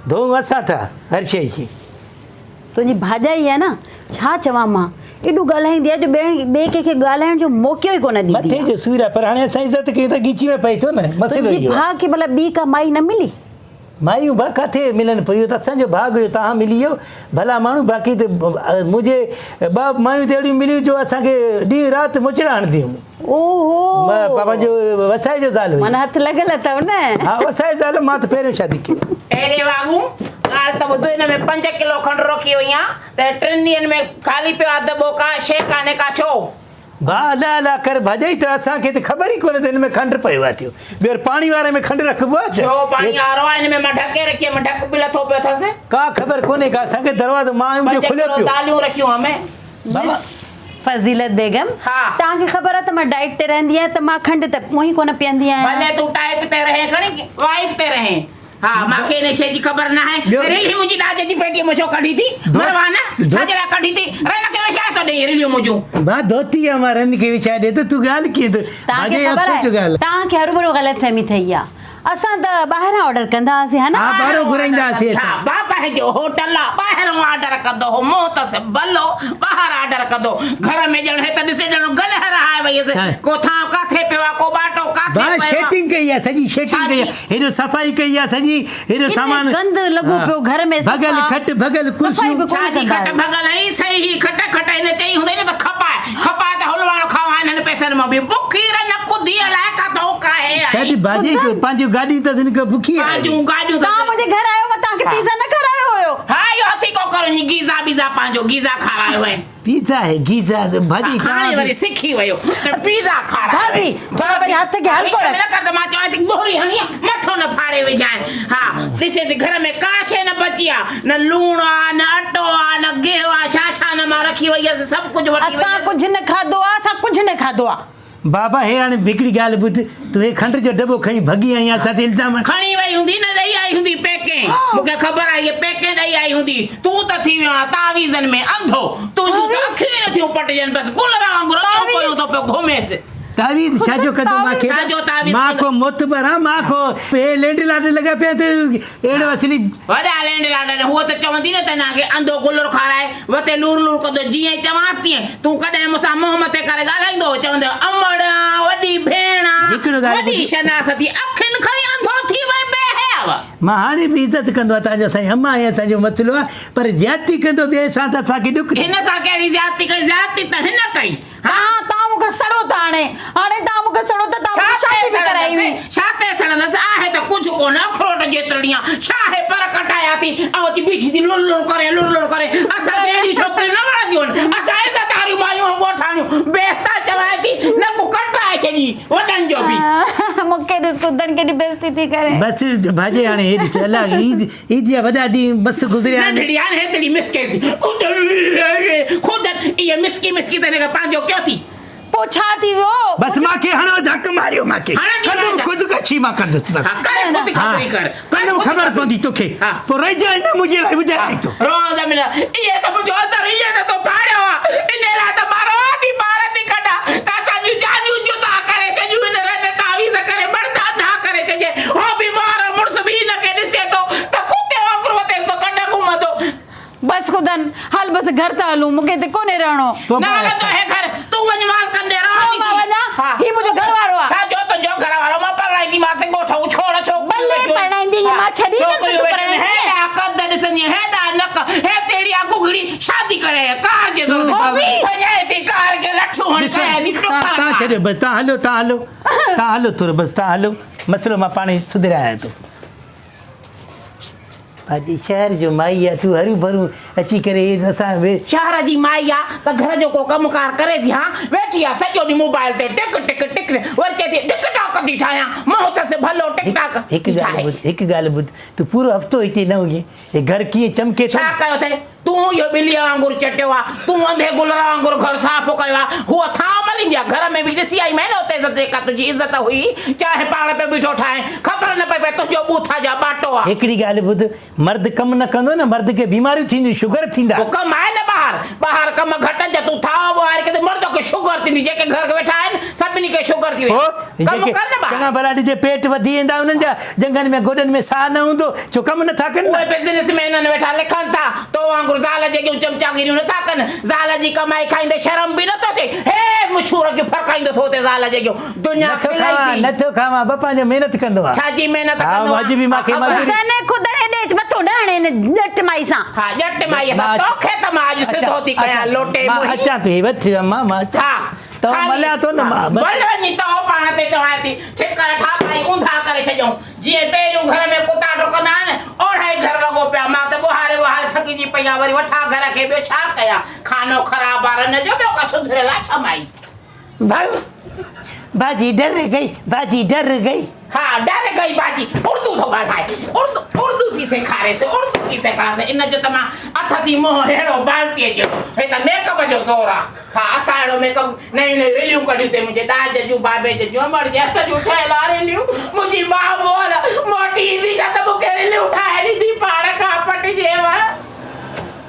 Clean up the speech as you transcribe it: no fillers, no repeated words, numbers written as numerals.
धोऊं असां था हर शइ खे। तुंहिंजी भाॼाई आहे न, छा चवां मां, एॾो ॻाल्हाईंदी आहे जो ॿिए कंहिंखे ॻाल्हाइण जो मौक़ो ई कोन ॾींदी मथे जो सूर आहे, पर हाणे असां इज़त कयूं त ॻीची में पए थो न, मसइलो तुंहिंजे इहो आहे। भाउ खे भला ॿी का माई न मिली? मायूं भाउ किथे मिलनि पियूं, त असांजो भाॻ हुयो, तव्हां मिली वियो भला माण्हू, बाक़ी त मुंहिंजे ॿ मायूं त अहिड़ियूं मिलियूं जो असांखे ॾींहुं राति मुचड़ा हणंदियूं। ओहो, पंहिंजो वसाए जो ज़ाल हुई। माना हथ लॻल अथव न? हा, वसाए ज़ाल, मां त पहिरियों शादी कई। अरे वांगू ॻाल्हि त ॿुधो, हिन में 5 किलो खंडु रखी हुई आहे त 3 ॾींहंनि में ख़ाली पियो आहे, दॿो का शइ कान्हे का छो? भाउ अला अला कर भाॼाई, त असांखे त ख़बर ई कोन्हे त हिन में खंडु पियो आहे थियो। ॿियो पाणी वारे में खंडु रखिबो आहे छो? पाणी वारो आहे, हिन में मां ढके रखी, मां ढक बि लथो पियो अथसि। का ख़बर कोन्हे का, असांखे दरवाज़ो मां जो खुलियो पियो। दालियूं रखियूं हमें। फज़ीलत बेगम, तव्हांखे ख़बर आहे त मां डाइट ते रहंदी आहियां, त मां खंडु त उहो ई कोन पीअंदी आहियां। भले तूं टाइप ते रहे, खणी वाइप ते रहे। हाँ, मूंखे हिन शइ जी ख़बर न आहे। रिली मुंहिंजी ॾाज जी पेटीअ में छो कढी थी? मरवा न, छा जे लाइ कढी थी? रन खे विछाए थो ॾेई रिलियूं मुंहिंजूं। मां धोती आहे, मां रन खे विछाए ॾे त तूं ॻाल्हि कीअं? तव्हांखे ख़बर आहे, तव्हांखे हरू ग़लतफ़हमी ठही आहे। असां त ॿाहिरां ऑर्डर कंदा हुआसीं, हा न? हा, ॿाहिरों घुराईंदासीं असां। हा, बाबा जो होटल आहे, ॿाहिरों ऑर्डर कंदो हो, मूं त भलो ॿाहिरि ऑर्डर कंदो। घर में ॼण हे त ॾिसे ॼण गले हराए वई हुअसि, को थां काथे पियो आहे, को बाटो काथे पियो आहे। सेटिंग कई आहे, सॼी सेटिंग कई आहे, हेॾो सफ़ाई कई आहे, सॼी हेॾो सामान गंद लॻो पियो घर में, भगल खट भगल कुर्सियूं। छाजी खट भगल ऐं सही खट खट हिन चई हूंदई न त खपाए त हलवाणो खावां हिननि पैसनि मां बि। बुखी न कुदी अलाए काथो काहे आई। छाजी भाॼी पंहिंजूं गाॾियूं त हिन खे बुखी आहे। पंहिंजूं गाॾियूं तव्हां मुंहिंजे घर आयो, मां तव्हांखे पिज़्ज़ा न खारायो हुयो? हा, इहो हथी को करो, गीज़ा बीज़ा पंहिंजो गीज़ा खारायो आहे। पिज़्ज़ा है गीज़ा भाॼी हाणे वरी सिखी वियो त पिज़्ज़ा खारायो। भाभी हथ खे हल्को न कर त मां चवां थी बोरी हणी मथो न फाड़े विझाए। हा, ॾिसे थी घर में का शइ न बची आहे, न लूणु आहे, न अटो आहे, न गिहु आहे, छा न मां रखी वई हुअसि, सभु कुझु वठी। असां कुझु न खाधो आहे, असां कुझु न खाधो आहे। बाबा हे हाणे हिकिड़ी ॻाल्हि ॿुध, तूं हे खंड जो दॿो खणी भॻी आई आहे, असां ते इल्ज़ाम खणी वई हूंदी, न ॾेई आई हूंदी पेके। मूंखे ख़बर आहे, इहे पेके ॾेई आई हूंदी। तूं त थी वियो आहे तावीज़नि में अंधो, तुंहिंजूं अखियूं ई नथियूं पटिजनि, बसि कूलर वांगुरु पियो थो पियो घुमेसि। तावीज़ छाजो कंदो मूंखे? मां को मोतबर आहियां, मां को हे लैंड लाड लॻा पिया त अहिड़ो असली वॾा लैंड लाड। हूअ त चवंदी न त हिनखे अंधो कूलर खाराए, वते लूर लूर कंदो, जीअं ई चवांसि तीअं तूं कॾहिं मूंसां मुंहुं मथे करे ॻाल्हाईंदो, चवंदो अमड़ वॾी भेण वॾी शनासती, अखियुनि खां ई अंधो थी वई बेहया। मां हाणे बि इज़त कंदो आहे, तव्हांजो साईं अम्मा आहे, असांजो मसइलो आहे, पर ज्यादती कंदो ॿिए सां त असांखे ॾुख। हिन सां कहिड़ी ज्यादती कई? ज्यादती त हिन कई। तव्हां मूंखे सड़ो था, हाणे तव्हां मूंखे सड़ो त छा ते सड़ंदसि? आहे त कुझु कोन, अखरोट जेतिरी आहे। छा आहे पर कटाया थी ऐं अची बीठी थी लुर लुर करे। असांखे अहिड़ी छोकिरियूं न वणंदियूं आहिनि। असां इज़त वारियूं मायूं ॻोठाणियूं बेइज़ता चवाए थी, न को कटाए छॾी वॾनि जो बि। मूंखे ॾिस कुदनि केॾी बेइज़ती थी करे। बसि भाॼी हाणे हेॾी चला ईद जा वॾा ॾींहं बसि गुज़रिया आहिनि। नंढड़ी हाणे हेतिरी मिसके थी खुदनि, इहे मिसकी त हिनखे पंहिंजो कयो थी। पोइ छा थी वियो? बसि मूंखे हणो धक मारियो, मूंखे ख़ुदि मां कंदुसि। ख़बर पवंदी तोखे, पोइ रहिजांइ न मुंहिंजे लाइ ॿुधाए थो। इहे त मुंहिंजो अंदरि इहे त तो फाड़ियो आहे, इन लाइ त मां रोटी ॿार थी कढां त असांजूं जानियूं जुदा करे छॾियूं, हिन रन तावीज़ करे बड़दा धा करे छॾे। हो बि मारो मुड़ुस बि हिनखे ॾिसे थो त कुते वांगुरु वते तो कढ घुमंदो। बसि खुदनि हल, बसि घर था हलूं, मूंखे हिते कोन्हे रहणो। न नचो हे घर, तूं वञ माल कंदे रहो। मां वञा? ही मुंहिंजो घर वारो आहे। छा जो तुंहिंजो घर वारो? मां पढ़ाईंदी मांसि ॻोठो छोड़ छो भले पढ़ाईंदी, मां छॾी न पढ़ाईंदी। हेॾा कद ॾिसंदी, हेॾा नक, हे तेड़िया गुगड़ी शादी करे कार जे वञे थी, कार खे लठूं हणी करे थी टुकर। तव्हां छॾियो बसि, तव्हां हलो तुर, बसि तव्हां हलो, मसइलो मां पाणे सुधरायां थो। भाॼी शहर जो माई आहे, तूं हरू भरू अची करे असां शहर जी माई आहे त घर जो को कमकार करे थी। हा, वेठी आहे सॼो ॾींहुं मोबाइल ते टिक टिक टिक, वरी चए थी टिकटॉक थी ठाहियां। मुंहुं अथसि भलो टिकटॉक। हिकु ॻाल्हि ॿुध, तूं पूरो हफ़्तो हिते न हुजे, हे घर कीअं चमके थो? छा कयो अथई? तूं इहो ॿिलीअ वांगुरु चटियो आहे, तूं अंधे गुलर वांगुरु घर साफ़ कयो आहे। हूअ थां मलींदी आहे, घर में बि ॾिसी आई मैं न उते जेका तुंहिंजी इज़त हुई, चाहे पाण पे बीठो ठाहे, ख़बर न पए तुंहिंजो बूथा जा बाटो आहे। हिकिड़ी ॻाल्हि ॿुध, मर्द कमु न कंदो न, मर्द खे बीमारियूं थींदियूं, शुगर थींदा। कमु आहे न ॿाहिरि, ॿाहिरि कम घटि जा तूं था ॿाहिरि किथे मर्द खे शुगर थींदी जेके घर वेठा आहिनि सभिनी खे शुगर थी हो वई कमु कर न चङा ॿाहिरि भला ॾिजे पेट वधी वेंदा उन्हनि जा जंगनि में गोॾनि में साह न हूंदो छो कमु नथा कनि उहे बिज़नेसमैन वेठा लिखनि था तो वांगुरु ज़ाल जेकियूं चमचागिरियूं नथा कनि ज़ाल जी कमाई खाईंदे शर्म बि नथो थिए हे मशहूर जूं फरकाईंदो थो थिए ज़ाल जेकियूं दुनिया खिलाई थी नथो खावां बापा जो महिनत कंदो आहे छाजी महिनत हा, कंदो अॼु बि मूंखे ख़बर मज़दूरी- आहे? ख़ुदि ने ॾेच मथो ॾाणे ने जट माई सां हा जट माई सां तोखे त मां अॼु सिधो थी कयां लोटे मां मुंहीं। अचां थी वठी मां अचां हा तो मलिया थो न मां भले वञी तो पाण ते चवां थी ठीकु करे ठाकाई ऊंधा करे छॾियूं जीअं पहिरियों घर में कुता डुकंदा आहिनि ओढ़ा ई घर लॻो पिया मां त ॿुहारे थकिजी पई आहियां वरी वठां घर खे ॿियो छा कयां खानो ख़राबु आहे रन जो ॿियो का सुधरियल आहे छा माई भाजी डर गई हाँ डर गई बाजी उर्दू तो ॻाल्हाए उर्दू थी सेखारेसि इन जो त मां अथसी मोह अहिड़ो बाल्टीअ जो हे त मेकअप जो ज़ोर आहे हा असां अहिड़ो मेकअप नयूं नयूं रिलियूं कढियूं अथई मुंहिंजे ॾाज जूं बाबे जूं अमर जे हथ जूं ठहियल आहे रिलियूं मुंहिंजी माउ मोटी ईंदी छा त मूंखे रिलियूं ठाहे ॾींदी पाण